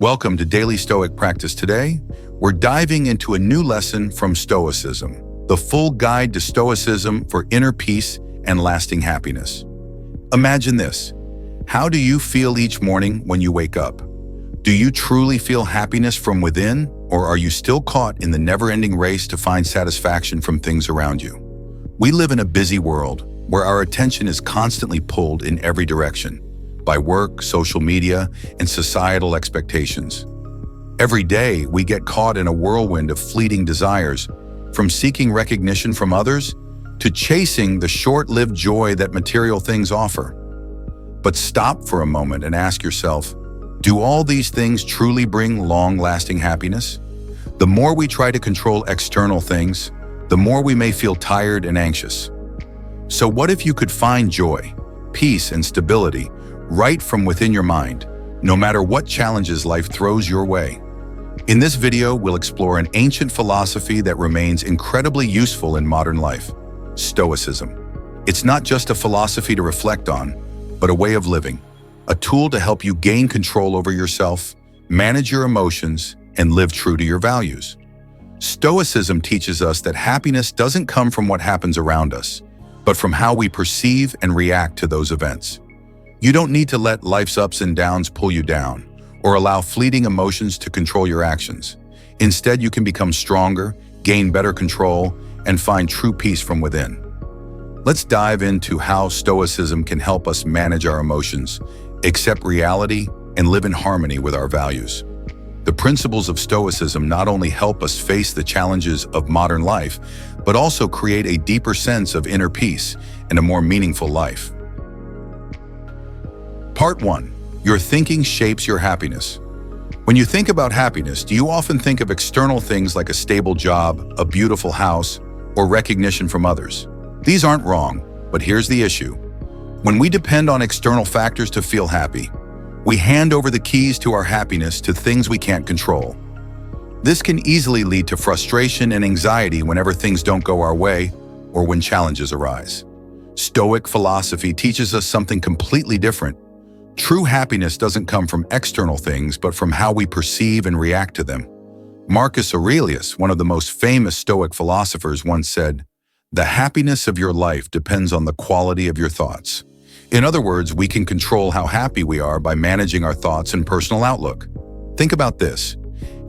Welcome to Daily Stoic Practice. Today, we're diving into a new lesson from Stoicism, the full guide to Stoicism for inner peace and lasting happiness. Imagine this. How do you feel each morning when you wake up? Do you truly feel happiness from within, or are you still caught in the never-ending race to find satisfaction from things around you? We live in a busy world where our attention is constantly pulled in every direction by work, social media, and societal expectations. Every day, we get caught in a whirlwind of fleeting desires, from seeking recognition from others to chasing the short-lived joy that material things offer. But stop for a moment and ask yourself, do all these things truly bring long-lasting happiness? The more we try to control external things, the more we may feel tired and anxious. So what if you could find joy, peace, and stability right from within your mind, no matter what challenges life throws your way? In this video, we'll explore an ancient philosophy that remains incredibly useful in modern life: Stoicism. It's not just a philosophy to reflect on, but a way of living, a tool to help you gain control over yourself, manage your emotions, and live true to your values. Stoicism teaches us that happiness doesn't come from what happens around us, but from how we perceive and react to those events. You don't need to let life's ups and downs pull you down, or allow fleeting emotions to control your actions. Instead, you can become stronger, gain better control, and find true peace from within. Let's dive into how Stoicism can help us manage our emotions, accept reality, and live in harmony with our values. The principles of Stoicism not only help us face the challenges of modern life, but also create a deeper sense of inner peace and a more meaningful life. Part 1. Your thinking shapes your happiness. When you think about happiness, do you often think of external things like a stable job, a beautiful house, or recognition from others? These aren't wrong, but here's the issue. When we depend on external factors to feel happy, we hand over the keys to our happiness to things we can't control. This can easily lead to frustration and anxiety whenever things don't go our way or when challenges arise. Stoic philosophy teaches us something completely different. True happiness doesn't come from external things, but from how we perceive and react to them. Marcus Aurelius, one of the most famous Stoic philosophers, once said, "The happiness of your life depends on the quality of your thoughts." In other words, we can control how happy we are by managing our thoughts and personal outlook. Think about this.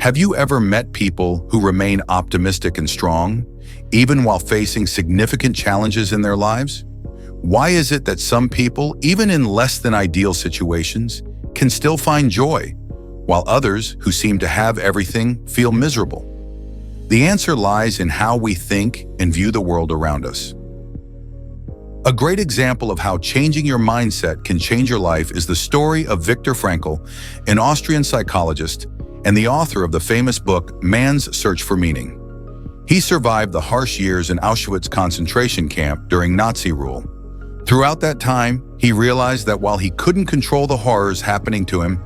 Have you ever met people who remain optimistic and strong, even while facing significant challenges in their lives? Why is it that some people, even in less than ideal situations, can still find joy, while others who seem to have everything feel miserable? The answer lies in how we think and view the world around us. A great example of how changing your mindset can change your life is the story of Viktor Frankl, an Austrian psychologist and the author of the famous book Man's Search for Meaning. He survived the harsh years in Auschwitz concentration camp during Nazi rule. Throughout that time, he realized that while he couldn't control the horrors happening to him,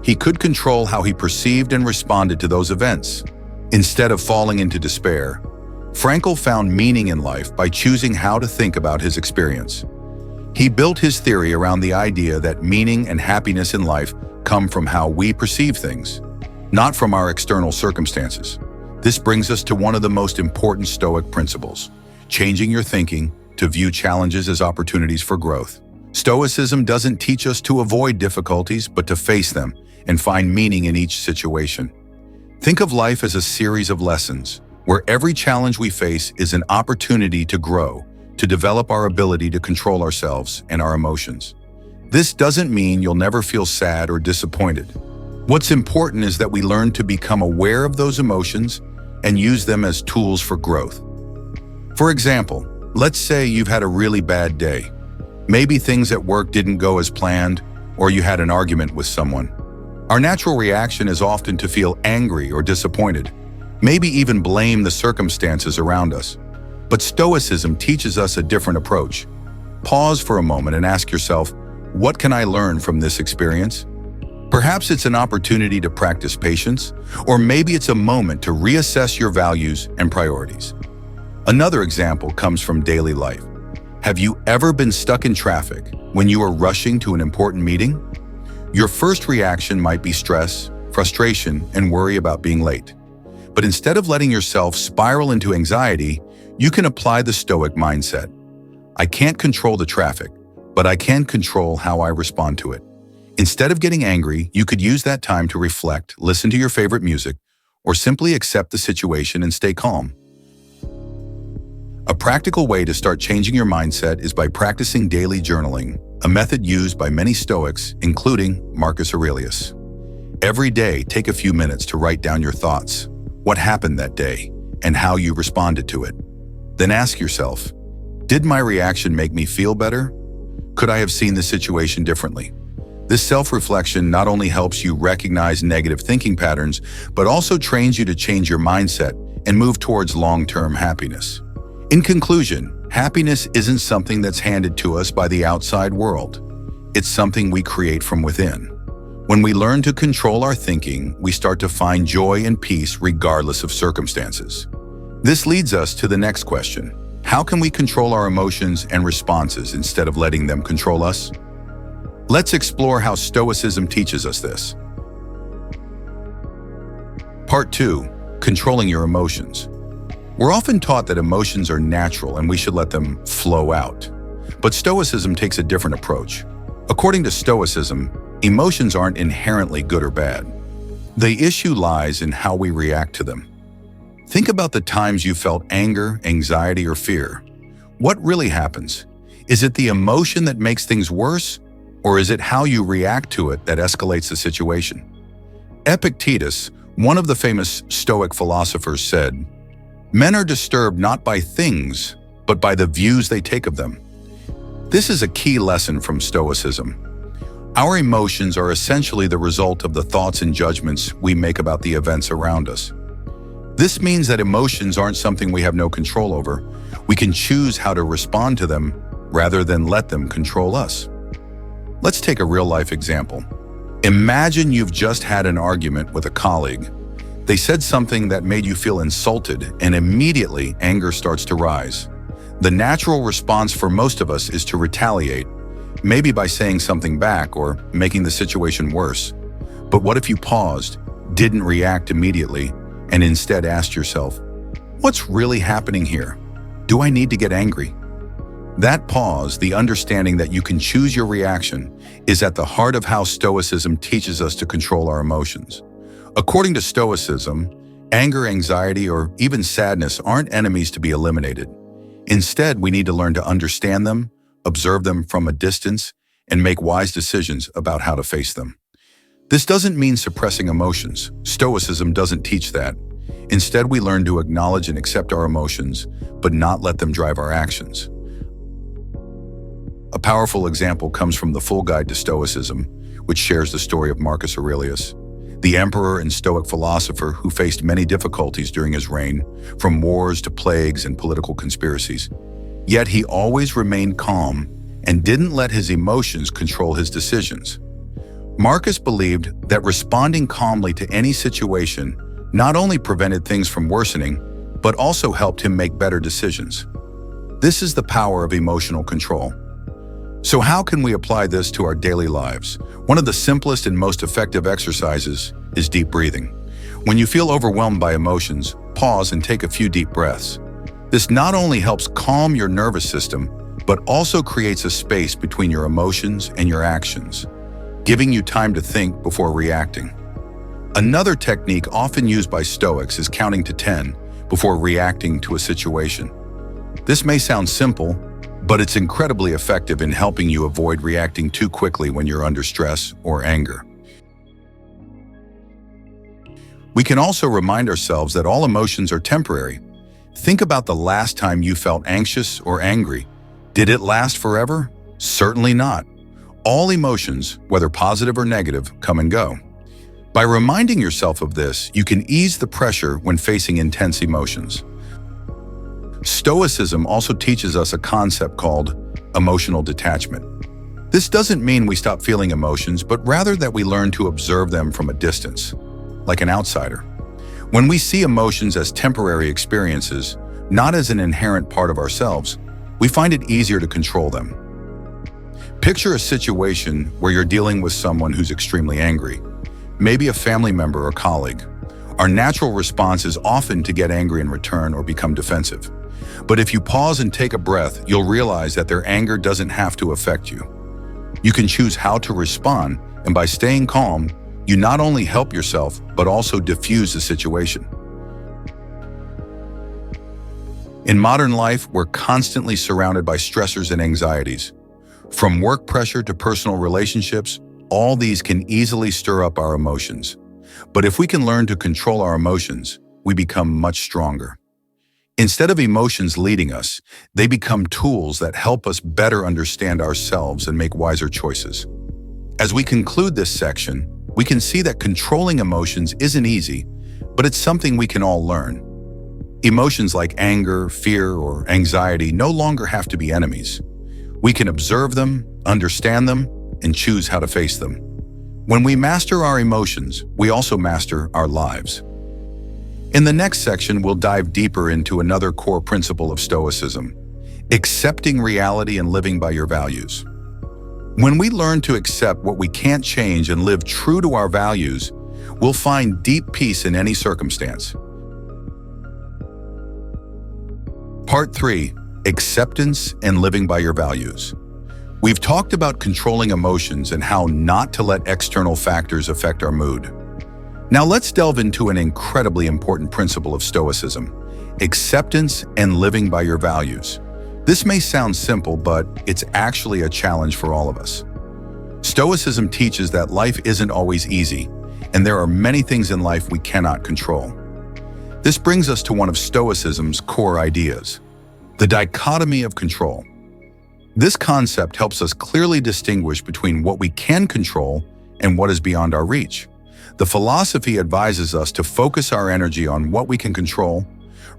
he could control how he perceived and responded to those events. Instead of falling into despair, Frankl found meaning in life by choosing how to think about his experience. He built his theory around the idea that meaning and happiness in life come from how we perceive things, not from our external circumstances. This brings us to one of the most important Stoic principles: changing your thinking to view challenges as opportunities for growth. Stoicism doesn't teach us to avoid difficulties, but to face them and find meaning in each situation. Think of life as a series of lessons, where every challenge we face is an opportunity to grow, to develop our ability to control ourselves and our emotions. This doesn't mean you'll never feel sad or disappointed. What's important is that we learn to become aware of those emotions and use them as tools for growth. For example, let's say you've had a really bad day. Maybe things at work didn't go as planned, or you had an argument with someone. Our natural reaction is often to feel angry or disappointed, maybe even blame the circumstances around us. But Stoicism teaches us a different approach. Pause for a moment and ask yourself, what can I learn from this experience? Perhaps it's an opportunity to practice patience, or maybe it's a moment to reassess your values and priorities. Another example comes from daily life. Have you ever been stuck in traffic when you are rushing to an important meeting? Your first reaction might be stress, frustration, and worry about being late. But instead of letting yourself spiral into anxiety, you can apply the Stoic mindset. I can't control the traffic, but I can control how I respond to it. Instead of getting angry, you could use that time to reflect, listen to your favorite music, or simply accept the situation and stay calm. A practical way to start changing your mindset is by practicing daily journaling, a method used by many Stoics, including Marcus Aurelius. Every day, take a few minutes to write down your thoughts, what happened that day, and how you responded to it. Then ask yourself, did my reaction make me feel better? Could I have seen the situation differently? This self-reflection not only helps you recognize negative thinking patterns, but also trains you to change your mindset and move towards long-term happiness. In conclusion, happiness isn't something that's handed to us by the outside world. It's something we create from within. When we learn to control our thinking, we start to find joy and peace regardless of circumstances. This leads us to the next question. How can we control our emotions and responses instead of letting them control us? Let's explore how Stoicism teaches us this. Part 2. Controlling your emotions. We're often taught that emotions are natural and we should let them flow out. But Stoicism takes a different approach. According to Stoicism, emotions aren't inherently good or bad. The issue lies in how we react to them. Think about the times you felt anger, anxiety, or fear. What really happens? Is it the emotion that makes things worse? Or is it how you react to it that escalates the situation? Epictetus, one of the famous Stoic philosophers, said, "Men are disturbed not by things, but by the views they take of them." This is a key lesson from Stoicism. Our emotions are essentially the result of the thoughts and judgments we make about the events around us. This means that emotions aren't something we have no control over. We can choose how to respond to them rather than let them control us. Let's take a real-life example. Imagine you've just had an argument with a colleague. They said something that made you feel insulted, and immediately anger starts to rise. The natural response for most of us is to retaliate, maybe by saying something back or making the situation worse. But what if you paused, didn't react immediately, and instead asked yourself, what's really happening here? Do I need to get angry? That pause, the understanding that you can choose your reaction, is at the heart of how Stoicism teaches us to control our emotions. According to Stoicism, anger, anxiety, or even sadness aren't enemies to be eliminated. Instead, we need to learn to understand them, observe them from a distance, and make wise decisions about how to face them. This doesn't mean suppressing emotions. Stoicism doesn't teach that. Instead, we learn to acknowledge and accept our emotions, but not let them drive our actions. A powerful example comes from the Full Guide to Stoicism, which shares the story of Marcus Aurelius, the emperor and Stoic philosopher who faced many difficulties during his reign, from wars to plagues and political conspiracies. Yet he always remained calm and didn't let his emotions control his decisions. Marcus believed that responding calmly to any situation not only prevented things from worsening, but also helped him make better decisions. This is the power of emotional control. So how can we apply this to our daily lives? One of the simplest and most effective exercises is deep breathing. When you feel overwhelmed by emotions, pause and take a few deep breaths. This not only helps calm your nervous system, but also creates a space between your emotions and your actions, giving you time to think before reacting. Another technique often used by Stoics is counting to 10 before reacting to a situation. This may sound simple, but it's incredibly effective in helping you avoid reacting too quickly when you're under stress or anger. We can also remind ourselves that all emotions are temporary. Think about the last time you felt anxious or angry. Did it last forever? Certainly not. All emotions, whether positive or negative, come and go. By reminding yourself of this, you can ease the pressure when facing intense emotions. Stoicism also teaches us a concept called emotional detachment. This doesn't mean we stop feeling emotions, but rather that we learn to observe them from a distance, like an outsider. When we see emotions as temporary experiences, not as an inherent part of ourselves, we find it easier to control them. Picture a situation where you're dealing with someone who's extremely angry. maybe a family member or colleague. Our natural response is often to get angry in return or become defensive. But if you pause and take a breath, you'll realize that their anger doesn't have to affect you. You can choose how to respond, and by staying calm, you not only help yourself, but also diffuse the situation. In modern life, we're constantly surrounded by stressors and anxieties. From work pressure to personal relationships, all these can easily stir up our emotions. But if we can learn to control our emotions, we become much stronger. Instead of emotions leading us, they become tools that help us better understand ourselves and make wiser choices. As we conclude this section, we can see that controlling emotions isn't easy, but it's something we can all learn. Emotions like anger, fear, or anxiety no longer have to be enemies. We can observe them, understand them, and choose how to face them. When we master our emotions, we also master our lives. In the next section, we'll dive deeper into another core principle of Stoicism: accepting reality and living by your values. When we learn to accept what we can't change and live true to our values, we'll find deep peace in any circumstance. Part 3. Acceptance and living by your values. We've talked about controlling emotions and how not to let external factors affect our mood. Now let's delve into an incredibly important principle of Stoicism: acceptance and living by your values. This may sound simple, but it's actually a challenge for all of us. Stoicism teaches that life isn't always easy, and there are many things in life we cannot control. This brings us to one of Stoicism's core ideas: the dichotomy of control. This concept helps us clearly distinguish between what we can control and what is beyond our reach. The philosophy advises us to focus our energy on what we can control,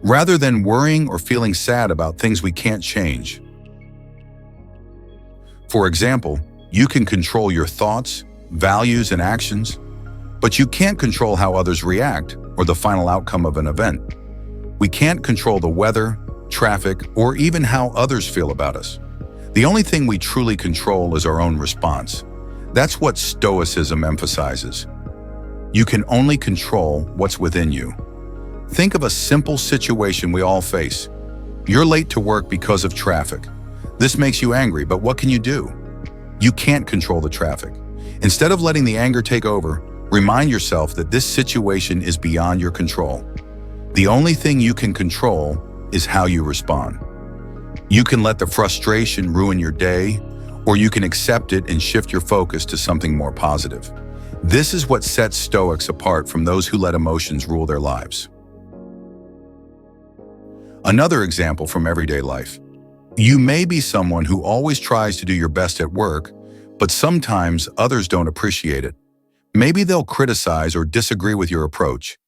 rather than worrying or feeling sad about things we can't change. For example, you can control your thoughts, values, and actions, but you can't control how others react or the final outcome of an event. We can't control the weather, traffic, or even how others feel about us. The only thing we truly control is our own response. That's what Stoicism emphasizes. You can only control what's within you. Think of a simple situation we all face. You're late to work because of traffic. This makes you angry, but what can you do? You can't control the traffic. Instead of letting the anger take over, remind yourself that this situation is beyond your control. The only thing you can control is how you respond. You can let the frustration ruin your day, or you can accept it and shift your focus to something more positive. This is what sets Stoics apart from those who let emotions rule their lives. Another example from everyday life. You may be someone who always tries to do your best at work, but sometimes others don't appreciate it. Maybe they'll criticize or disagree with your approach.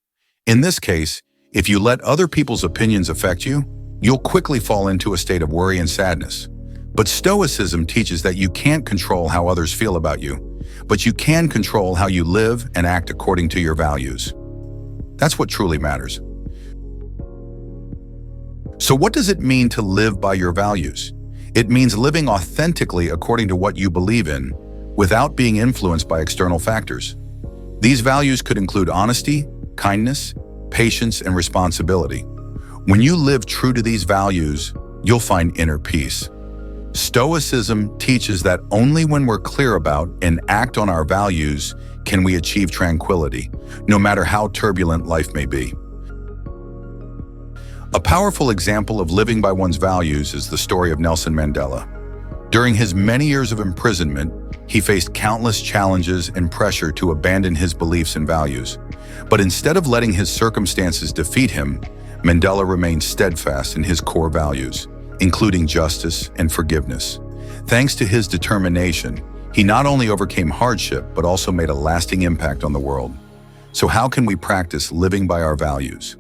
In this case, if you let other people's opinions affect you, you'll quickly fall into a state of worry and sadness. But Stoicism teaches that you can't control how others feel about you, but you can control how you live and act according to your values. That's what truly matters. So what does it mean to live by your values? It means living authentically according to what you believe in, without being influenced by external factors. These values could include honesty, kindness, patience, and responsibility. When you live true to these values, you'll find inner peace. Stoicism teaches that only when we're clear about and act on our values can we achieve tranquility, no matter how turbulent life may be. A powerful example of living by one's values is the story of Nelson Mandela. During his many years of imprisonment, he faced countless challenges and pressure to abandon his beliefs and values. But instead of letting his circumstances defeat him, Mandela remained steadfast in his core values, including justice and forgiveness. Thanks to his determination, he not only overcame hardship, but also made a lasting impact on the world. So how can we practice living by our values?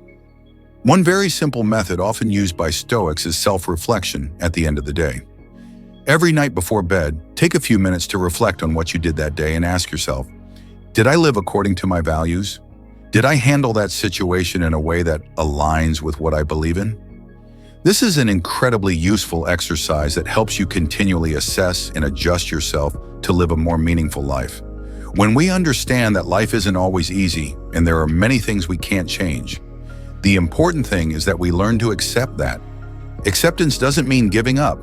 One very simple method often used by Stoics is self-reflection at the end of the day. Every night before bed, take a few minutes to reflect on what you did that day and ask yourself, did I live according to my values? Did I handle that situation in a way that aligns with what I believe in? This is an incredibly useful exercise that helps you continually assess and adjust yourself to live a more meaningful life. When we understand that life isn't always easy and there are many things we can't change, the important thing is that we learn to accept that. Acceptance doesn't mean giving up.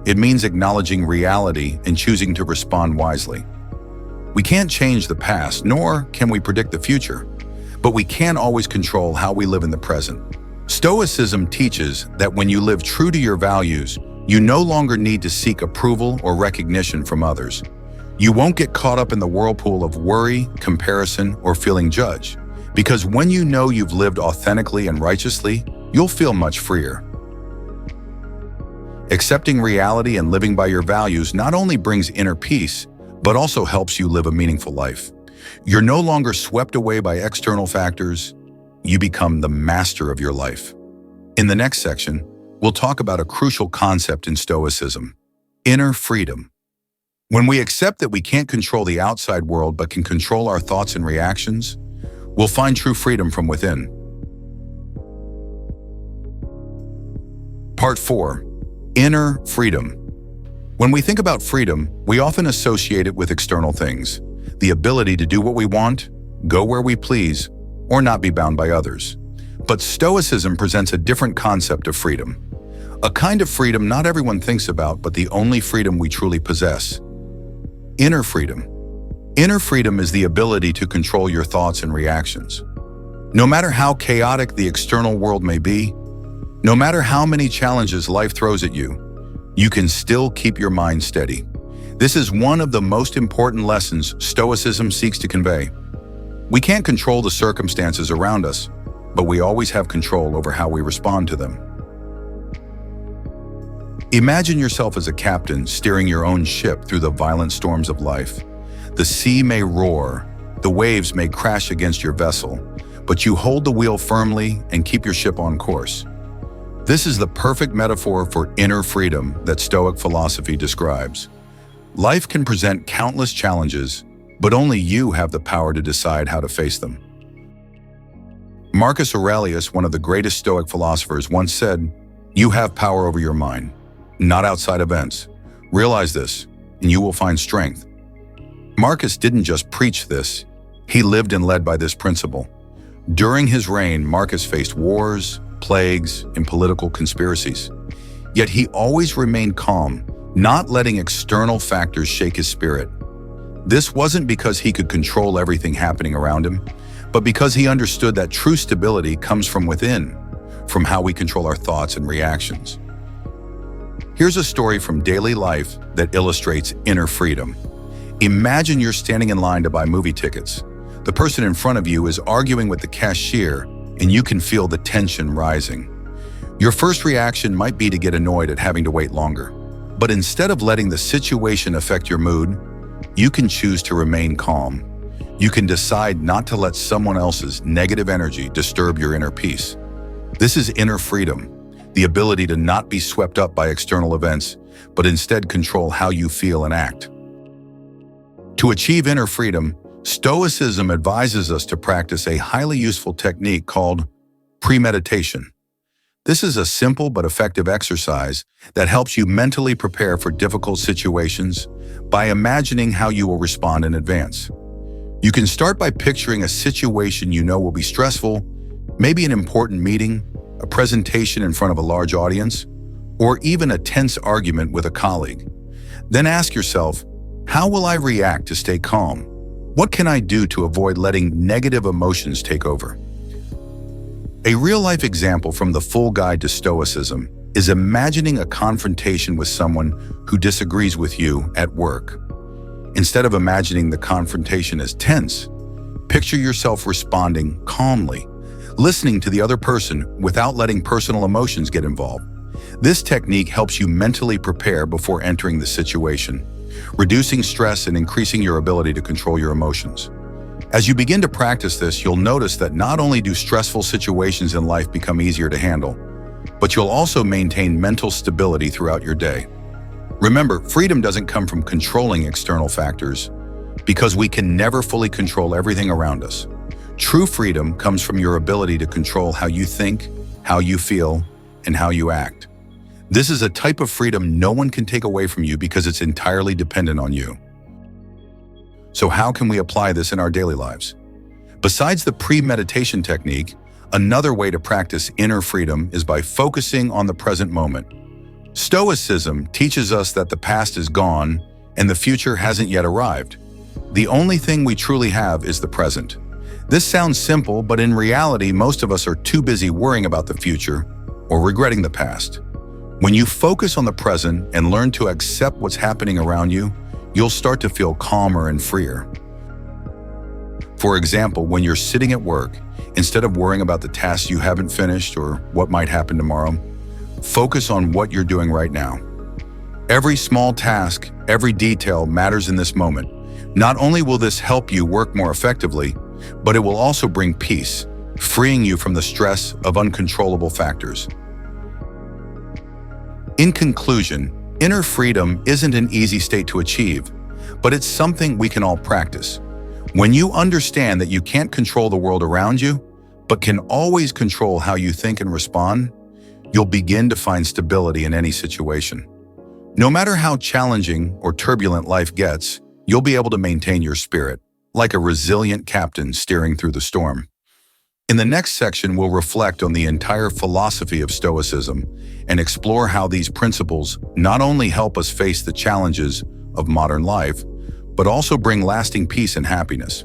It means acknowledging reality and choosing to respond wisely. We can't change the past, nor can we predict the future, but we can always control how we live in the present. Stoicism teaches that when you live true to your values, you no longer need to seek approval or recognition from others. You won't get caught up in the whirlpool of worry, comparison, or feeling judged, because when you know you've lived authentically and righteously, you'll feel much freer. Accepting reality and living by your values not only brings inner peace, but also helps you live a meaningful life. You're no longer swept away by external factors. You become the master of your life. In the next section, we'll talk about a crucial concept in Stoicism: inner freedom. When we accept that we can't control the outside world but can control our thoughts and reactions, we'll find true freedom from within. Part 4. Inner freedom. When we think about freedom, we often associate it with external things: the ability to do what we want, go where we please, or not be bound by others. But Stoicism presents a different concept of freedom. A kind of freedom not everyone thinks about, but the only freedom we truly possess. Inner freedom. Inner freedom is the ability to control your thoughts and reactions. No matter how chaotic the external world may be, no matter how many challenges life throws at you, you can still keep your mind steady. This is one of the most important lessons Stoicism seeks to convey. We can't control the circumstances around us, but we always have control over how we respond to them. Imagine yourself as a captain steering your own ship through the violent storms of life. The sea may roar, the waves may crash against your vessel, but you hold the wheel firmly and keep your ship on course. This is the perfect metaphor for inner freedom that Stoic philosophy describes. Life can present countless challenges, but only you have the power to decide how to face them. Marcus Aurelius, one of the greatest Stoic philosophers, once said, "You have power over your mind, not outside events. Realize this, and you will find strength." Marcus didn't just preach this, he lived and led by this principle. During his reign, Marcus faced wars, plagues, and political conspiracies. Yet he always remained calm, not letting external factors shake his spirit. This wasn't because he could control everything happening around him, but because he understood that true stability comes from within, from how we control our thoughts and reactions. Here's a story from daily life that illustrates inner freedom. Imagine you're standing in line to buy movie tickets. The person in front of you is arguing with the cashier, and you can feel the tension rising. Your first reaction might be to get annoyed at having to wait longer. But instead of letting the situation affect your mood, you can choose to remain calm. You can decide not to let someone else's negative energy disturb your inner peace. This is inner freedom, the ability to not be swept up by external events, but instead control how you feel and act. To achieve inner freedom, Stoicism advises us to practice a highly useful technique called premeditation. This is a simple but effective exercise that helps you mentally prepare for difficult situations by imagining how you will respond in advance. You can start by picturing a situation you know will be stressful, maybe an important meeting, a presentation in front of a large audience, or even a tense argument with a colleague. Then ask yourself, how will I react to stay calm? What can I do to avoid letting negative emotions take over? A real-life example from the Full Guide to Stoicism is imagining a confrontation with someone who disagrees with you at work. Instead of imagining the confrontation as tense, picture yourself responding calmly, listening to the other person without letting personal emotions get involved. This technique helps you mentally prepare before entering the situation, reducing stress and increasing your ability to control your emotions. As you begin to practice this, you'll notice that not only do stressful situations in life become easier to handle, but you'll also maintain mental stability throughout your day. Remember, freedom doesn't come from controlling external factors, because we can never fully control everything around us. True freedom comes from your ability to control how you think, how you feel, and how you act. This is a type of freedom no one can take away from you because it's entirely dependent on you. So how can we apply this in our daily lives? Besides the pre-meditation technique, another way to practice inner freedom is by focusing on the present moment. Stoicism teaches us that the past is gone and the future hasn't yet arrived. The only thing we truly have is the present. This sounds simple, but in reality, most of us are too busy worrying about the future or regretting the past. When you focus on the present and learn to accept what's happening around you, you'll start to feel calmer and freer. For example, when you're sitting at work, instead of worrying about the tasks you haven't finished or what might happen tomorrow, focus on what you're doing right now. Every small task, every detail matters in this moment. Not only will this help you work more effectively, but it will also bring peace, freeing you from the stress of uncontrollable factors. In conclusion, inner freedom isn't an easy state to achieve, but it's something we can all practice. When you understand that you can't control the world around you, but can always control how you think and respond, you'll begin to find stability in any situation. No matter how challenging or turbulent life gets, you'll be able to maintain your spirit, like a resilient captain steering through the storm. In the next section, we'll reflect on the entire philosophy of Stoicism and explore how these principles not only help us face the challenges of modern life, but also bring lasting peace and happiness.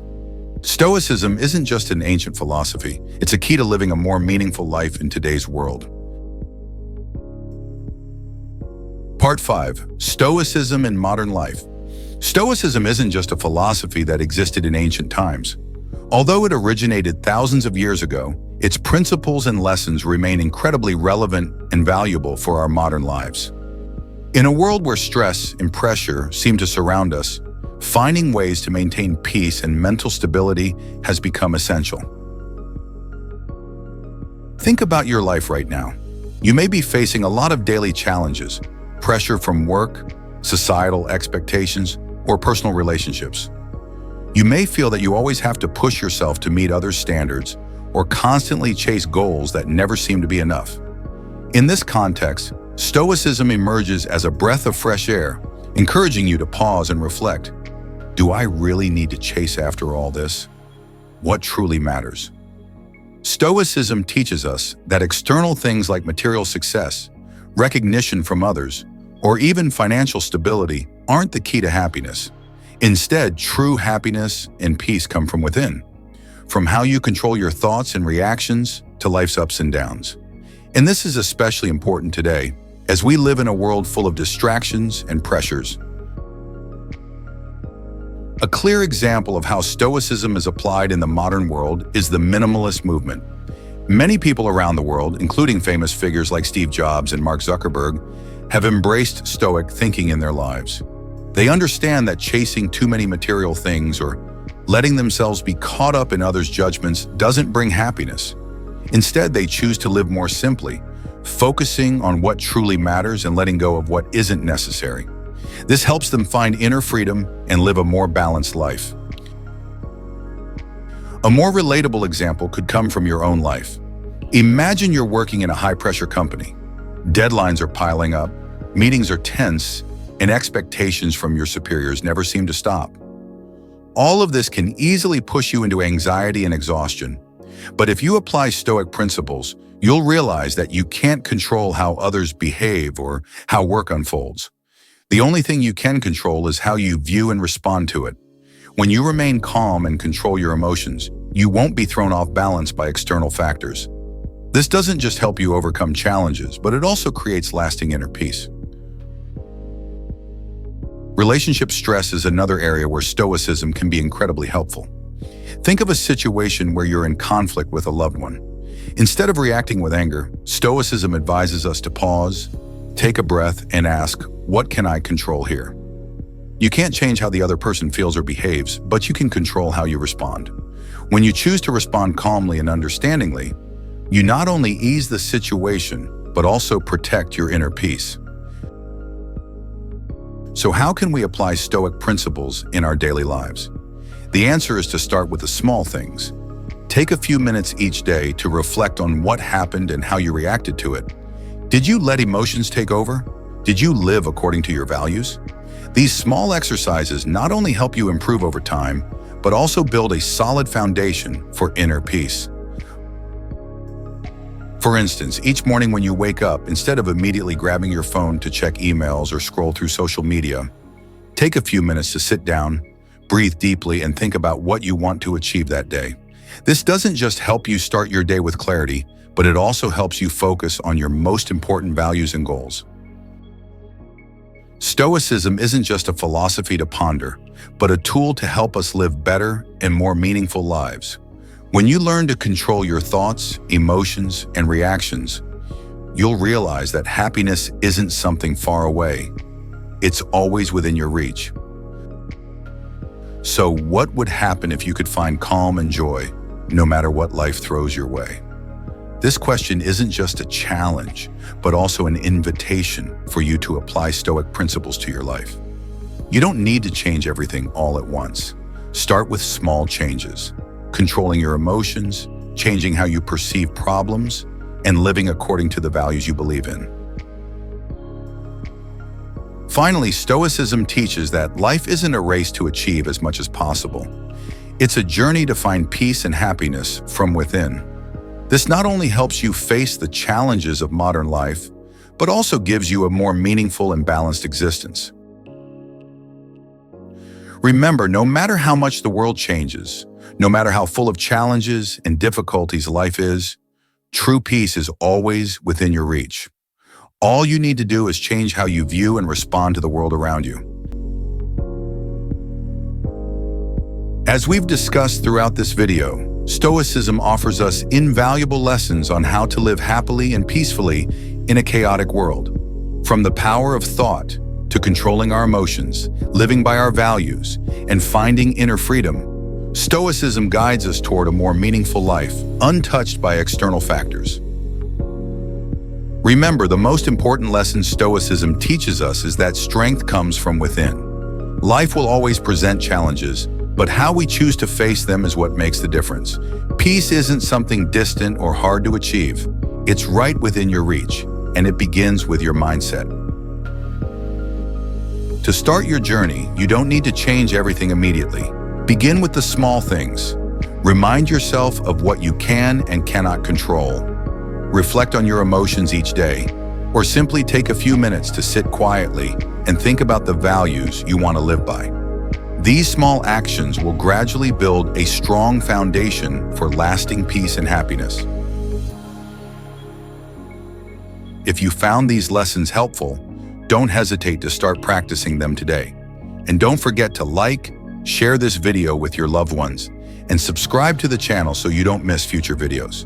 Stoicism isn't just an ancient philosophy, it's a key to living a more meaningful life in today's world. Part 5. Stoicism in Modern Life. Stoicism isn't just a philosophy that existed in ancient times. Although it originated thousands of years ago, its principles and lessons remain incredibly relevant and valuable for our modern lives. In a world where stress and pressure seem to surround us, finding ways to maintain peace and mental stability has become essential. Think about your life right now. You may be facing a lot of daily challenges, pressure from work, societal expectations, or personal relationships. You may feel that you always have to push yourself to meet others' standards or constantly chase goals that never seem to be enough. In this context, Stoicism emerges as a breath of fresh air, encouraging you to pause and reflect. Do I really need to chase after all this? What truly matters? Stoicism teaches us that external things like material success, recognition from others, or even financial stability aren't the key to happiness. Instead, true happiness and peace come from within, from how you control your thoughts and reactions to life's ups and downs. And this is especially important today, as we live in a world full of distractions and pressures. A clear example of how Stoicism is applied in the modern world is the minimalist movement. Many people around the world, including famous figures like Steve Jobs and Mark Zuckerberg, have embraced Stoic thinking in their lives. They understand that chasing too many material things or letting themselves be caught up in others' judgments doesn't bring happiness. Instead, they choose to live more simply, focusing on what truly matters and letting go of what isn't necessary. This helps them find inner freedom and live a more balanced life. A more relatable example could come from your own life. Imagine you're working in a high-pressure company. Deadlines are piling up, meetings are tense, and expectations from your superiors never seem to stop. All of this can easily push you into anxiety and exhaustion. But if you apply Stoic principles, you'll realize that you can't control how others behave or how work unfolds. The only thing you can control is how you view and respond to it. When you remain calm and control your emotions, you won't be thrown off balance by external factors. This doesn't just help you overcome challenges, but it also creates lasting inner peace. Relationship stress is another area where Stoicism can be incredibly helpful. Think of a situation where you're in conflict with a loved one. Instead of reacting with anger, Stoicism advises us to pause, take a breath, and ask, what can I control here? You can't change how the other person feels or behaves, but you can control how you respond. When you choose to respond calmly and understandingly, you not only ease the situation, but also protect your inner peace. So how can we apply Stoic principles in our daily lives? The answer is to start with the small things. Take a few minutes each day to reflect on what happened and how you reacted to it. Did you let emotions take over? Did you live according to your values? These small exercises not only help you improve over time, but also build a solid foundation for inner peace. For instance, each morning when you wake up, instead of immediately grabbing your phone to check emails or scroll through social media, take a few minutes to sit down, breathe deeply, and think about what you want to achieve that day. This doesn't just help you start your day with clarity, but it also helps you focus on your most important values and goals. Stoicism isn't just a philosophy to ponder, but a tool to help us live better and more meaningful lives. When you learn to control your thoughts, emotions, and reactions, you'll realize that happiness isn't something far away. It's always within your reach. So what would happen if you could find calm and joy, no matter what life throws your way? This question isn't just a challenge, but also an invitation for you to apply Stoic principles to your life. You don't need to change everything all at once. Start with small changes, controlling your emotions, changing how you perceive problems, and living according to the values you believe in. Finally, Stoicism teaches that life isn't a race to achieve as much as possible. It's a journey to find peace and happiness from within. This not only helps you face the challenges of modern life, but also gives you a more meaningful and balanced existence. Remember, no matter how much the world changes, no matter how full of challenges and difficulties life is, true peace is always within your reach. All you need to do is change how you view and respond to the world around you. As we've discussed throughout this video, Stoicism offers us invaluable lessons on how to live happily and peacefully in a chaotic world. From the power of thought to controlling our emotions, living by our values, and finding inner freedom, Stoicism guides us toward a more meaningful life, untouched by external factors. Remember, the most important lesson Stoicism teaches us is that strength comes from within. Life will always present challenges, but how we choose to face them is what makes the difference. Peace isn't something distant or hard to achieve. It's right within your reach, and it begins with your mindset. To start your journey, you don't need to change everything immediately. Begin with the small things. Remind yourself of what you can and cannot control. Reflect on your emotions each day, or simply take a few minutes to sit quietly and think about the values you want to live by. These small actions will gradually build a strong foundation for lasting peace and happiness. If you found these lessons helpful, don't hesitate to start practicing them today. And don't forget to like, share this video with your loved ones, and subscribe to the channel so you don't miss future videos.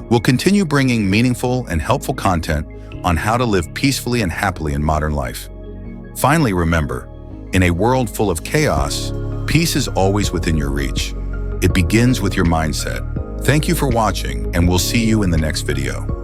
We'll continue bringing meaningful and helpful content on how to live peacefully and happily in modern life. Finally, remember, in a world full of chaos, peace is always within your reach. It begins with your mindset. Thank you for watching, and we'll see you in the next video.